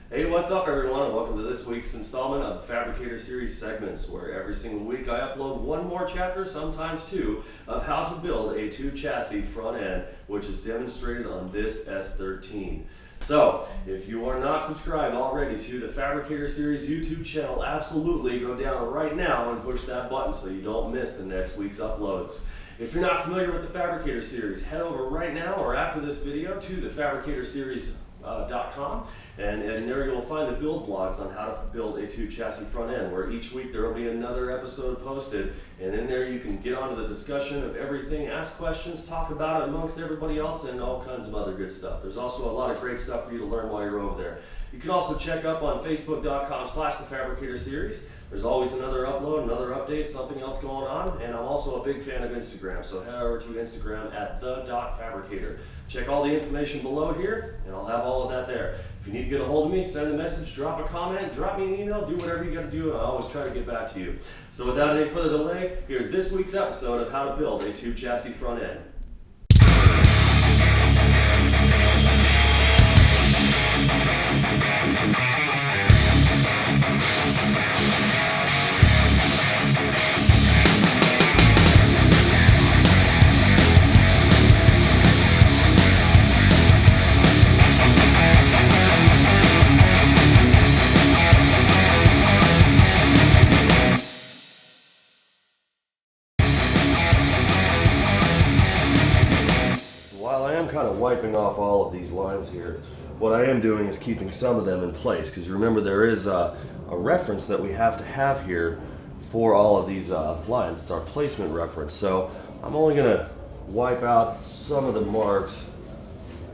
Hey, what's up everyone, and welcome to this week's installment of the Fabricator Series Segments, where every single week I upload one more chapter, sometimes two, of how to build a tube chassis front end, which is demonstrated on this S13. So, if you are not subscribed already to the Fabricator Series YouTube channel, absolutely go down right now and push that button so you don't miss the next week's uploads. If you're not familiar with the Fabricator Series, head over right now or after this video to the fabricatorseries.com, and there you'll find the build blogs on how to build a tube chassis front end, where each week there will be another episode posted, and in there you can get onto the discussion of everything, ask questions, talk about it amongst everybody else, and all kinds of other good stuff. There's also a lot of great stuff for you to learn while you're over there. You can also check up on facebook.com/thefabricatorseries. There's always another upload, another update, something else going on, and I'm also a big fan of Instagram, so head over to Instagram at the.fabricator. Check all the information below here, and I'll have all of that there. If you need to get a hold of me, send a message, drop a comment, drop me an email, do whatever you gotta do, and I always try to get back to you. So without any further delay, here's this week's episode of how to build a tube chassis front end. While I am kind of wiping off all of these lines here, what I am doing is keeping some of them in place, because remember there is a reference that we have to have here for all of these lines. It's our placement reference. So I'm only going to wipe out some of the marks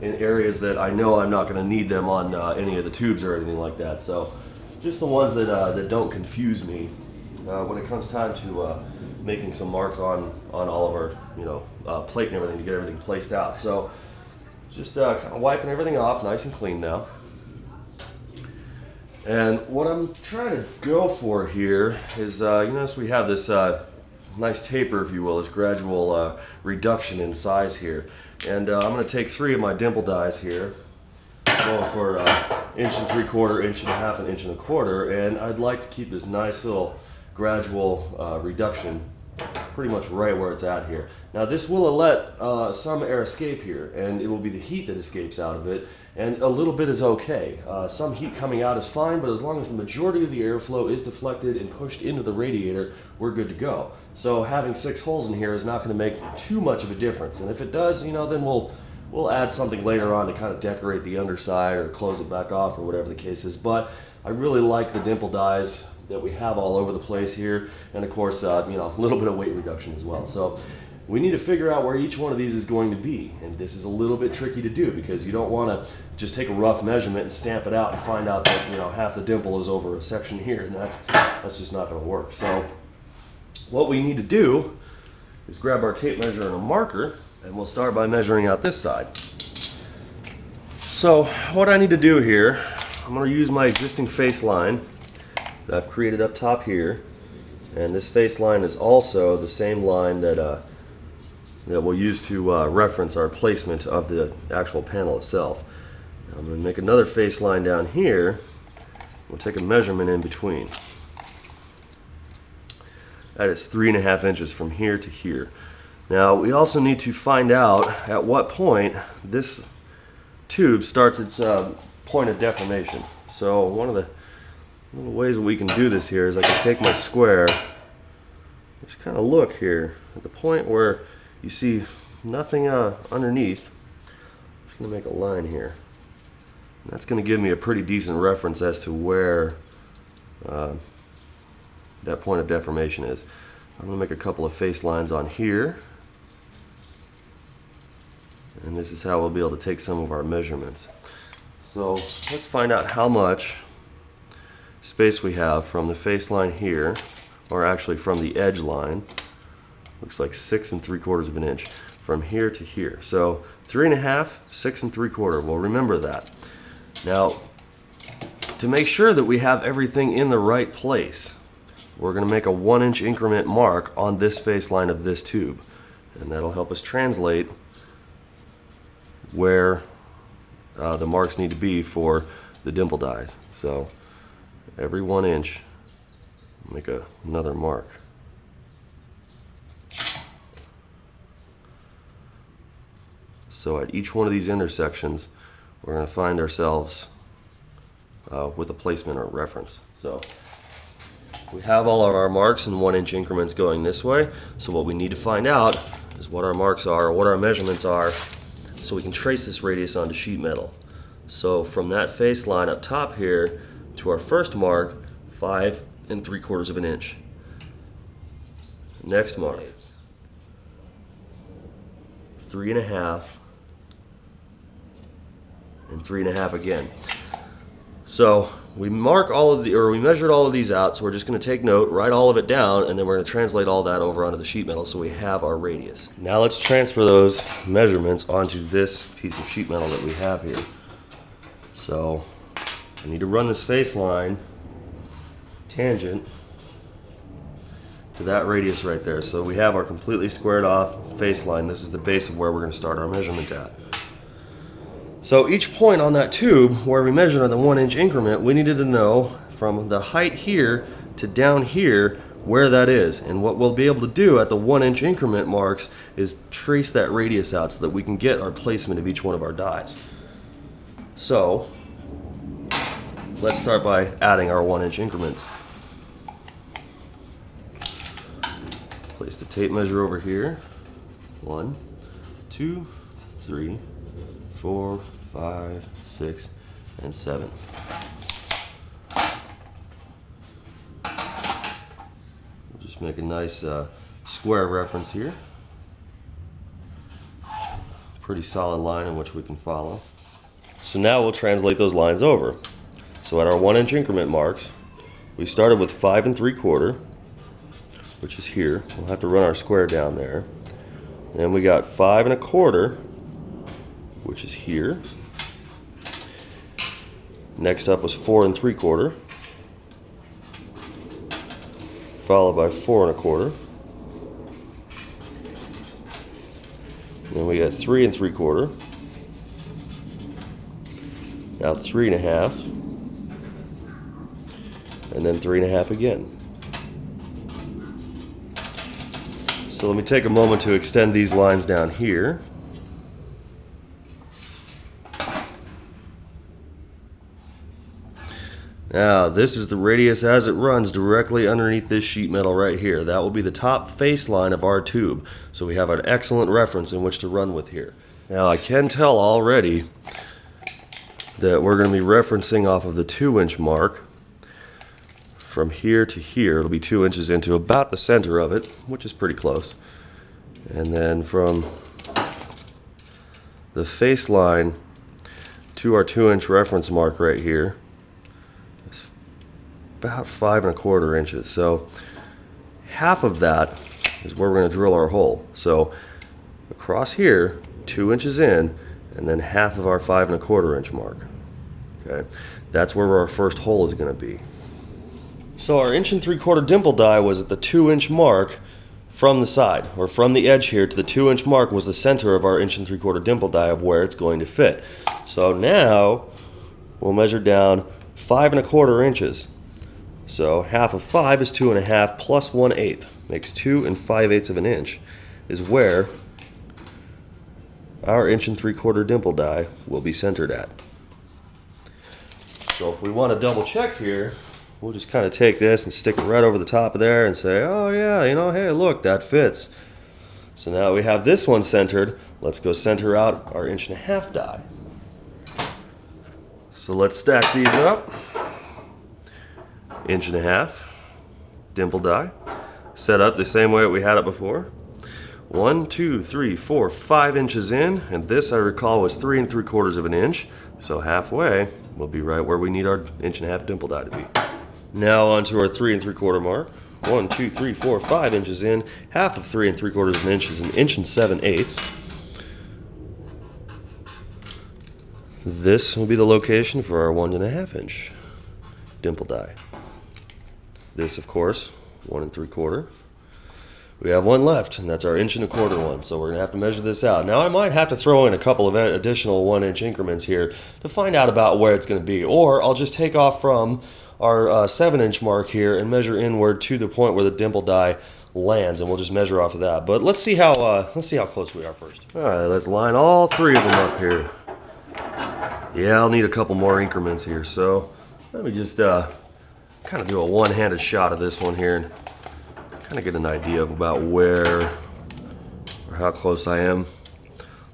in areas that I know I'm not going to need them on any of the tubes or anything like that. So just the ones that don't confuse me when it comes time to making some marks on all of our plate and everything to get everything placed out. So just kind of wiping everything off nice and clean now. And what I'm trying to go for here is, so we have this nice taper, if you will, this gradual reduction in size here. And I'm going to take 3 of my dimple dies here, going for 1 3/4 inch, 1.5 1.25 inches, and I'd like to keep this nice little gradual reduction pretty much right where it's at here. Now this will let some air escape here, and it will be the heat that escapes out of it, and a little bit is okay. Some heat coming out is fine, but as long as the majority of the airflow is deflected and pushed into the radiator, we're good to go. So having 6 holes in here is not going to make too much of a difference, and if it does, then we'll add something later on to kind of decorate the underside or close it back off or whatever the case is. But I really like the dimple dies that we have all over the place here, and of course a little bit of weight reduction as well. So we need to figure out where each one of these is going to be, and this is a little bit tricky to do because you don't want to just take a rough measurement and stamp it out and find out that half the dimple is over a section here, and that's just not going to work. So what we need to do is grab our tape measure and a marker, and we'll start by measuring out this side. So what I need to do here, I'm going to use my existing face line that I've created up top here, and this face line is also the same line that we'll use to reference our placement of the actual panel itself. I'm going to make another face line down here. We'll take a measurement in between. That is 3.5 inches from here to here. Now we also need to find out at what point this tube starts its point of deformation. So one of the ways that we can do this here is I can take my square, just kind of look here at the point where you see nothing underneath. I'm just going to make a line here. And that's going to give me a pretty decent reference as to where that point of deformation is. I'm going to make a couple of face lines on here, and this is how we'll be able to take some of our measurements. So let's find out how much space we have from the face line here, or actually from the edge line. Looks like 6 3/4 inches from here to here. So 3.5, 6 3/4. Well, remember that. Now, to make sure that we have everything in the right place, we're going to make a 1 inch increment mark on this face line of this tube, and that'll help us translate where the marks need to be for the dimple dies. So every 1 inch, make another mark. So at each one of these intersections, we're going to find ourselves with a placement or reference. So we have all of our marks in 1 inch increments going this way. So what we need to find out is what our marks are, or what our measurements are, so we can trace this radius onto sheet metal. So from that face line up top here to our first mark, 5 3/4 of an inch. Next mark, 3 1/2, and 3 1/2 again. So we mark all of the, or we measured all of these out, so we're just going to take note, write all of it down, and then we're going to translate all that over onto the sheet metal so we have our radius. Now let's transfer those measurements onto this piece of sheet metal that we have here. So I need to run this face line tangent to that radius right there. So we have our completely squared off face line. This is the base of where we're going to start our measurement at. So each point on that tube where we measured on the 1 inch increment, we needed to know from the height here to down here where that is. And what we'll be able to do at the 1 inch increment marks is trace that radius out so that we can get our placement of each one of our dies. So let's start by adding our 1 inch increments. Place the tape measure over here. 1, 2, 3, 4, 5, 6, and 7. We'll just make a nice square reference here. Pretty solid line in which we can follow. So now we'll translate those lines over. So at our 1 inch increment marks, we started with 5 3/4, which is here. We'll have to run our square down there. Then we got 5 1/4, which is here. Next up was 4 3/4, followed by 4 1/4. Then we got 3 3/4. Now 3 1/2, and then 3 1/2 again. So let me take a moment to extend these lines down here. Now this is the radius as it runs directly underneath this sheet metal right here. That will be the top face line of our tube. So we have an excellent reference in which to run with here. Now I can tell already that we're going to be referencing off of the 2 inch mark. From here to here, it'll be 2 inches into about the center of it, which is pretty close. And then from the face line to our 2 inch reference mark right here, it's about 5 1/4 inches. So half of that is where we're going to drill our hole. So across here, 2 inches in, and then half of our 5 1/4 inch mark. Okay, that's where our first hole is going to be. So our 1 3/4 dimple die was at the 2 inch mark from the side, or from the edge here to the 2 inch mark was the center of our 1 3/4 dimple die of where it's going to fit. So now we'll measure down 5 1/4 inches. So half of 5 is 2 1/2 plus 1/8 makes 2 5/8 of an inch is where our 1 3/4 dimple die will be centered at. So if we want to double check here, we'll just kind of take this and stick it right over the top of there and say, oh yeah, you know, hey look, that fits. So now we have this one centered. Let's go center out our 1 1/2 die. So let's stack these up. 1 1/2 dimple die. Set up the same way we had it before. 1, 2, 3, 4, 5 inches in, and this I recall was 3 3/4 of an inch. So halfway, we'll be right where we need our 1 1/2 dimple die to be. Now onto our 3 3/4 mark. 1, 2, 3, 4, 5 inches in. Half of 3 3/4 of an inch is 1 7/8. This will be the location for our 1 1/2 inch dimple die. This, of course, 1 3/4. we have one left, and that's our 1¼ one. So we're gonna have to measure this out. Now I might have to throw in a couple of additional 1-inch increments here to find out about where it's gonna be, or I'll just take off from our 7-inch mark here and measure inward to the point where the dimple die lands, and we'll just measure off of that. But let's see how close we are first. All right, let's line all 3 of them up here. Yeah, I'll need a couple more increments here, so let me just kind of do a one-handed shot of this one here and kind of get an idea of about where or how close I am.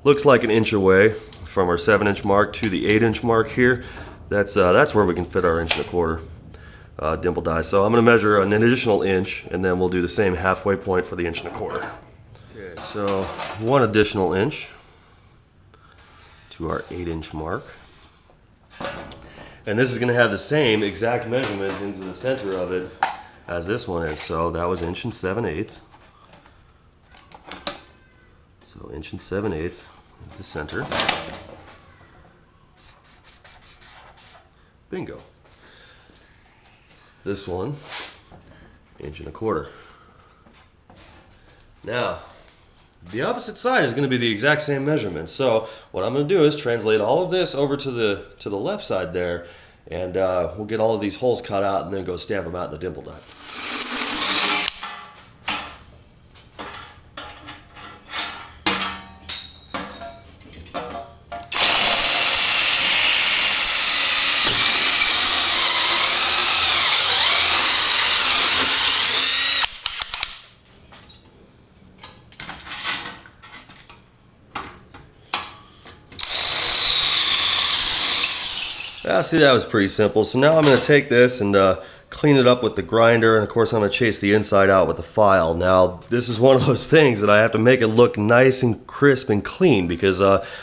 Looks like 1 inch away from our 7-inch mark to the 8-inch mark here. That's where we can fit our 1¼ dimple die. So I'm going to measure an additional inch, and then we'll do the same halfway point for the 1¼ inch. Okay, so 1 additional inch to our 8-inch mark. And this is going to have the same exact measurement into the center of it as this one is. So that was 1 7/8. So 1 7/8 is the center. Bingo. This one, 1¼ inch. Now, the opposite side is going to be the exact same measurement. So what I'm going to do is translate all of this over to the left side there, and we'll get all of these holes cut out and then go stamp them out in the dimple die. See, that was pretty simple. So now I'm going to take this and clean it up with the grinder, and of course I'm going to chase the inside out with the file. Now this is one of those things that I have to make it look nice and crisp and clean, because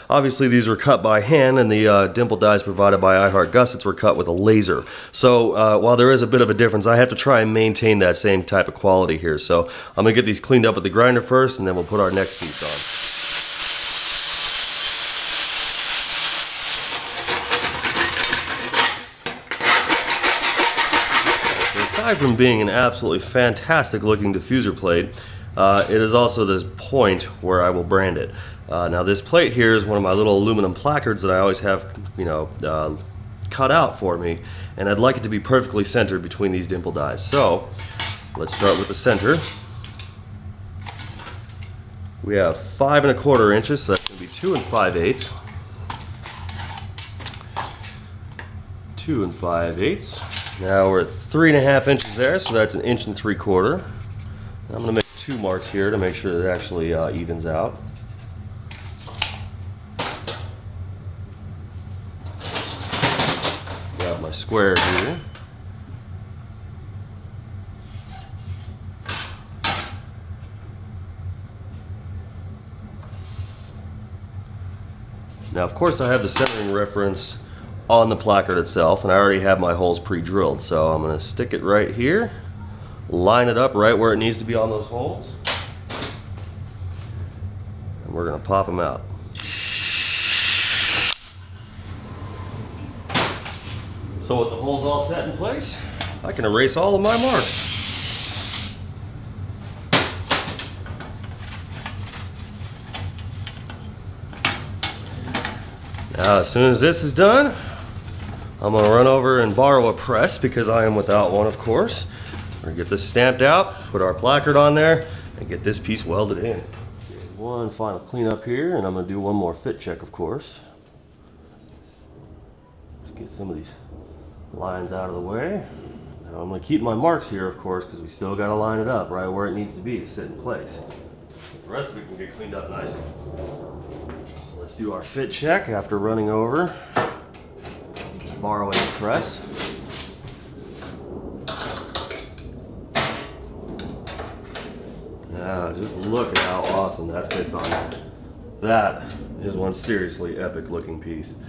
obviously these were cut by hand, and the dimple dies provided by IHeartGussets were cut with a laser. So while there is a bit of a difference, I have to try and maintain that same type of quality here. So I'm going to get these cleaned up with the grinder first, and then we'll put our next piece on. Aside from being an absolutely fantastic looking diffuser plate, it is also the point where I will brand it. Now this plate here is one of my little aluminum placards that I always have, cut out for me, and I'd like it to be perfectly centered between these dimple dies. So let's start with the center. We have 5¼ inches, so that's going to be 2 5/8. 2 5/8. Now we're at 3½ inches there, so that's 1 3/4 inches. I'm going to make 2 marks here to make sure that it actually evens out. Got my square here. Now of course I have the centering reference on the placard itself, and I already have my holes pre-drilled, so I'm going to stick it right here, line it up right where it needs to be on those holes, and we're going to pop them out. So with the holes all set in place, I can erase all of my marks. Now as soon as this is done, I'm going to run over and borrow a press, because I am without one, of course. We're going to get this stamped out, put our placard on there, and get this piece welded in. One final cleanup here, and I'm going to do one more fit check, of course. Just get some of these lines out of the way. Now I'm going to keep my marks here, of course, because we still got to line it up right where it needs to be to sit in place. The rest of it can get cleaned up nicely. So let's do our fit check after running over, borrowing the press. Now just look at how awesome that fits on there. That is one seriously epic looking piece.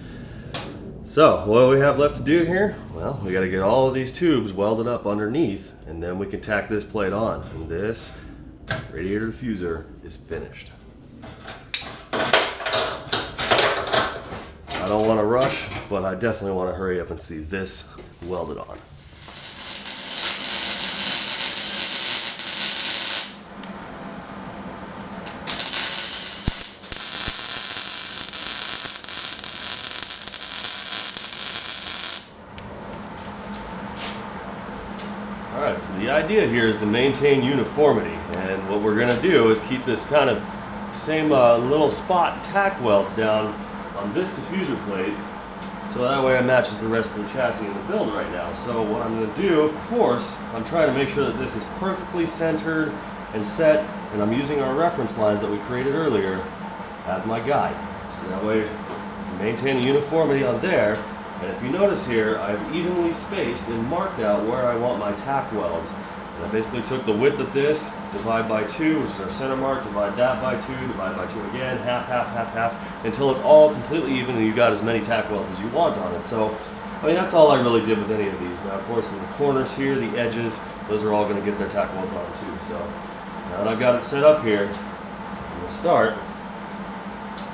So what do we have left to do here? Well, we got to get all of these tubes welded up underneath, and then we can tack this plate on, and this radiator diffuser is finished. I don't want to rush, but I definitely want to hurry up and see this welded on. Alright, so the idea here is to maintain uniformity, and what we're going to do is keep this kind of same little spot tack welds down on this diffuser plate, so that way it matches the rest of the chassis in the build right now. So what I'm going to do, of course, I'm trying to make sure that this is perfectly centered and set, and I'm using our reference lines that we created earlier as my guide. So that way we maintain the uniformity on there. And if you notice here, I've evenly spaced and marked out where I want my tack welds. And I basically took the width of this, divide by 2, which is our center mark, divide that by 2, divide by 2 again, half, half, half, half, until it's all completely even and you've got as many tack welds as you want on it. So, I mean, that's all I really did with any of these. Now, of course, in the corners here, the edges, those are all going to get their tack welds on too. So, now that I've got it set up here, I'm going to start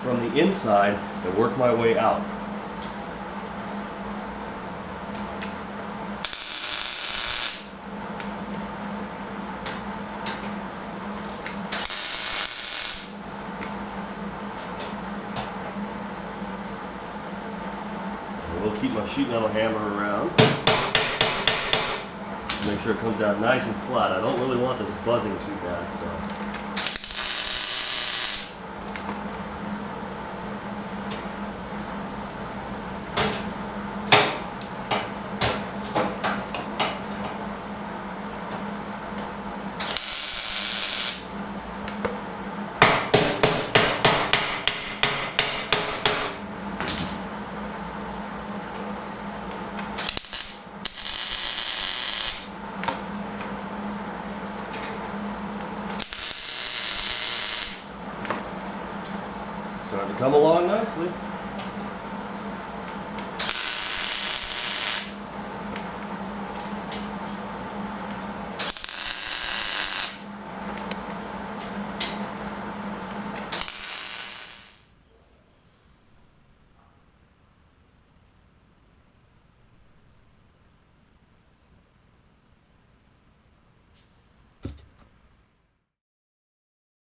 from the inside and work my way out. We'll keep my sheet metal hammer around. Make sure it comes down nice and flat. I don't really want this buzzing too bad, so. Starting to come along nicely.